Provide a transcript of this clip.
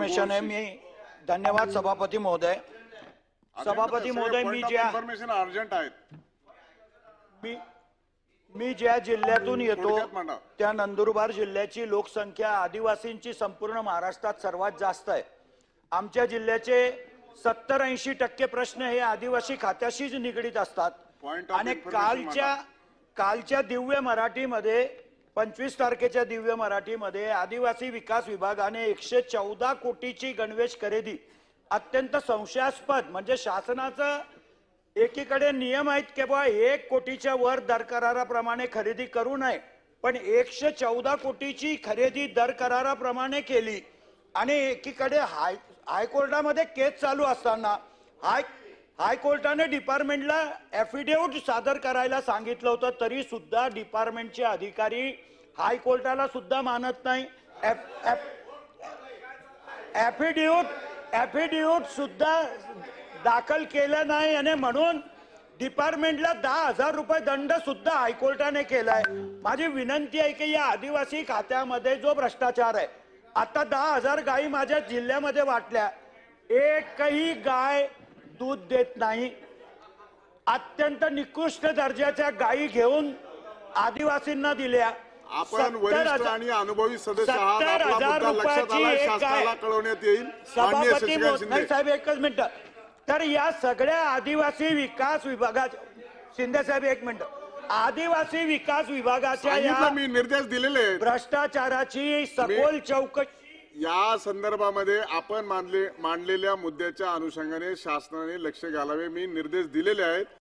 Information आहे. मी धन्यवाद सभापती महोदय. सभापती महोदय, इन्फॉर्मेशन अर्जंट आहेत. मी ज्या जिल्ह्यातून येतो थोडक्यात मांडा. त्या नंदुरबार जिल्ह्याची लोकसंख्या आदिवासींची संपूर्ण महाराष्ट्रात सर्वात जास्त आहे. आमच्या जिल्ह्याचे 70-80% प्रश्न हे आदिवासी खात्याशीच निगडीत असतात. Point of आणि information कालच्या दिव्य मराठीमध्ये 25 तारखेच्या दिव्य मराठीमध्ये आदिवासी विकास विभागाने 114 कोटीची गणवेश खरेदी अत्यंत संशयास्पद, म्हणजे शासनाचं एकीकडे नियम आहेत की बाबा 1 कोटीच्या वर दर कराराप्रमाणे खरेदी करू नये, पण 114 कोटीची खरेदी दर कराराप्रमाणे केली. आणि एकीकडे हायकोर्टामध्ये केस चालू असताना हायकोर्टाने डिपार्टमेंटला ऍफिडेव्हिट सादर करायला सांगितलं होतं, तरी सुद्धा डिपार्टमेंटचे अधिकारी हायकोर्टाला सुद्धा मानत नाही. ऍफिडेव्हिट सुद्धा दाखल केलं नाही आणि म्हणून डिपार्टमेंटला 10,000 रुपये दंड सुद्धा हायकोर्टाने केलाय. माझी विनंती आहे की या आदिवासी खात्यामध्ये जो भ्रष्टाचार आहे, आता 10,000 गायी माझ्या जिल्ह्यामध्ये वाटल्या, एकही गाय दूध देत नाही. अत्यंत निकृष्ट दर्जाच्या गायी घेऊन आदिवासींना दिल्या. आपण वरिष्ठ आणि अनुभवी सदस्य आहात. 70,000 रुपयाची एक गाय. कळवण्यात येईल. सभापती नाही साहेब, एकच मिनिट. तर या सगळ्या आदिवासी विकास विभागात, शिंदे साहेब एक मिनिट, आदिवासी विकास विभागाच्या या मी निर्देश दिलेले आहेत. भ्रष्टाचाराची सखोल चौकशी या संदर्भामध्ये आपण मांडलेल्या मुद्द्याच्या अनुषंगाने शासनाने लक्ष घालावे. मी निर्देश दिलेले आहेत.